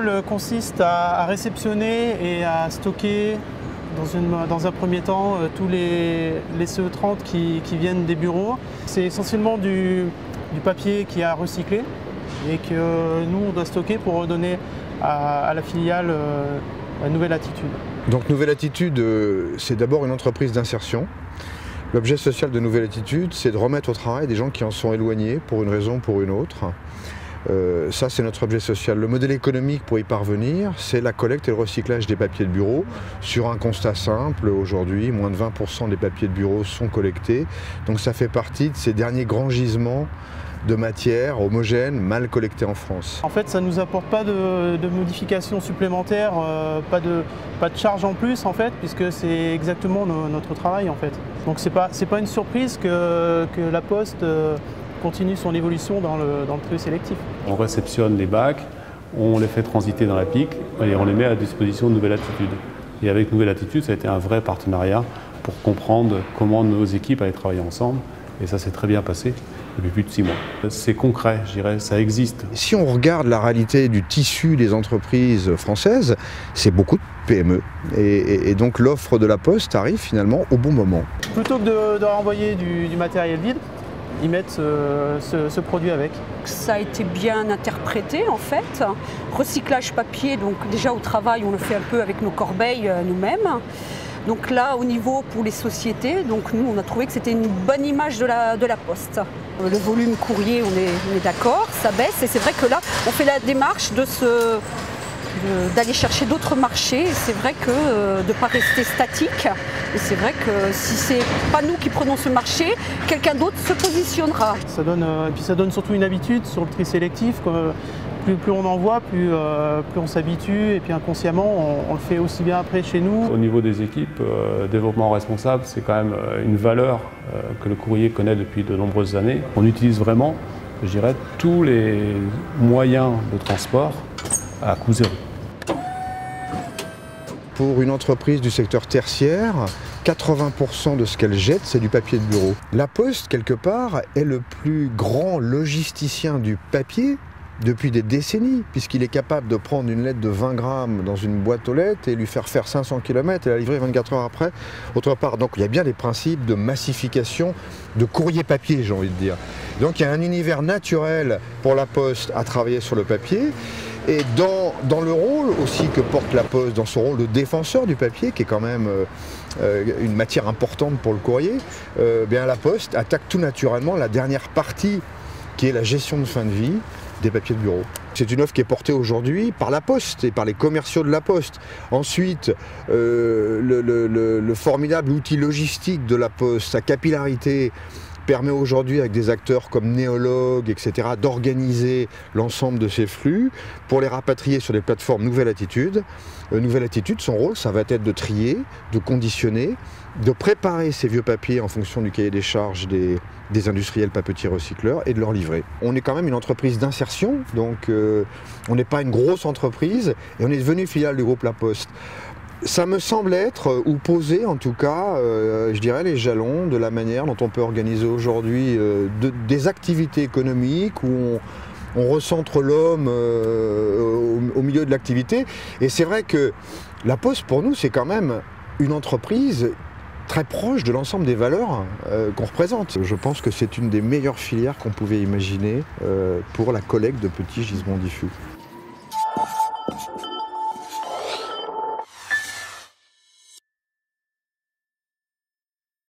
rôle consiste à réceptionner et à stocker dans un premier temps tous les CE30 qui viennent des bureaux. C'est essentiellement du papier qui est à recycler et que nous on doit stocker pour redonner à la filiale Nouvelle Attitude. Donc Nouvelle Attitude, c'est d'abord une entreprise d'insertion. L'objet social de Nouvelle Attitude, c'est de remettre au travail des gens qui en sont éloignés pour une raison ou pour une autre. Ça, c'est notre objet social. Le modèle économique pour y parvenir, c'est la collecte et le recyclage des papiers de bureau. Sur un constat simple, aujourd'hui, moins de 20% des papiers de bureau sont collectés. Donc ça fait partie de ces derniers grands gisements de matière homogène, mal collectée en France. En fait, ça ne nous apporte pas de modifications supplémentaires, pas de charge en plus en fait, puisque c'est exactement notre travail en fait. Donc c'est pas une surprise que la Poste continue son évolution dans le tri sélectif. On réceptionne les bacs, on les fait transiter dans la PIC et on les met à disposition de Nouvelle Attitude. Et avec Nouvelle Attitude, ça a été un vrai partenariat pour comprendre comment nos équipes allaient travailler ensemble. Et ça s'est très bien passé depuis plus de 6 mois. C'est concret, je dirais, ça existe. Si on regarde la réalité du tissu des entreprises françaises, c'est beaucoup de PME. Et donc l'offre de la Poste arrive finalement au bon moment. Plutôt que de renvoyer du matériel vide, ils mettent ce produit avec. Ça a été bien interprété en fait. Recyclage papier, donc déjà au travail on le fait un peu avec nos corbeilles nous-mêmes. Donc là au niveau pour les sociétés, donc nous on a trouvé que c'était une bonne image de la Poste. Le volume courrier on est d'accord, ça baisse et c'est vrai que là on fait la démarche d'aller chercher d'autres marchés. C'est vrai que de ne pas rester statique. Et c'est vrai que si c'est pas nous qui prenons ce marché, quelqu'un d'autre se positionnera. Et puis ça donne surtout une habitude sur le tri sélectif. Plus on en voit, plus on s'habitue et puis inconsciemment on le fait aussi bien après chez nous. Au niveau des équipes, développement responsable, c'est quand même une valeur que le courrier connaît depuis de nombreuses années. On utilise vraiment, je dirais, tous les moyens de transport à coût zéro. Pour une entreprise du secteur tertiaire, 80% de ce qu'elle jette, c'est du papier de bureau. La Poste, quelque part, est le plus grand logisticien du papier depuis des décennies, puisqu'il est capable de prendre une lettre de 20 grammes dans une boîte aux lettres et lui faire 500 km et la livrer 24 heures après, autre part. Donc il y a bien des principes de massification de courrier papier, j'ai envie de dire. Donc il y a un univers naturel pour la Poste à travailler sur le papier. Et dans le rôle aussi que porte la Poste, dans son rôle de défenseur du papier, qui est quand même une matière importante pour le courrier, bien la Poste attaque tout naturellement la dernière partie, qui est la gestion de fin de vie des papiers de bureau. C'est une offre qui est portée aujourd'hui par la Poste et par les commerciaux de la Poste. Ensuite, le formidable outil logistique de la Poste, sa capillarité, permet aujourd'hui, avec des acteurs comme Néologue, etc., d'organiser l'ensemble de ces flux pour les rapatrier sur des plateformes Nouvelle Attitude. Nouvelle Attitude, son rôle, ça va être de trier, de conditionner, de préparer ces vieux papiers en fonction du cahier des charges des industriels papetiers recycleurs et de leur livrer. On est quand même une entreprise d'insertion, donc on n'est pas une grosse entreprise et on est devenu filiale du groupe La Poste. Ça me semble être, ou poser en tout cas, je dirais, les jalons de la manière dont on peut organiser aujourd'hui des activités économiques où on recentre l'homme au milieu de l'activité. Et c'est vrai que la Poste, pour nous, c'est quand même une entreprise très proche de l'ensemble des valeurs qu'on représente. Je pense que c'est une des meilleures filières qu'on pouvait imaginer pour la collecte de petits gisements diffus.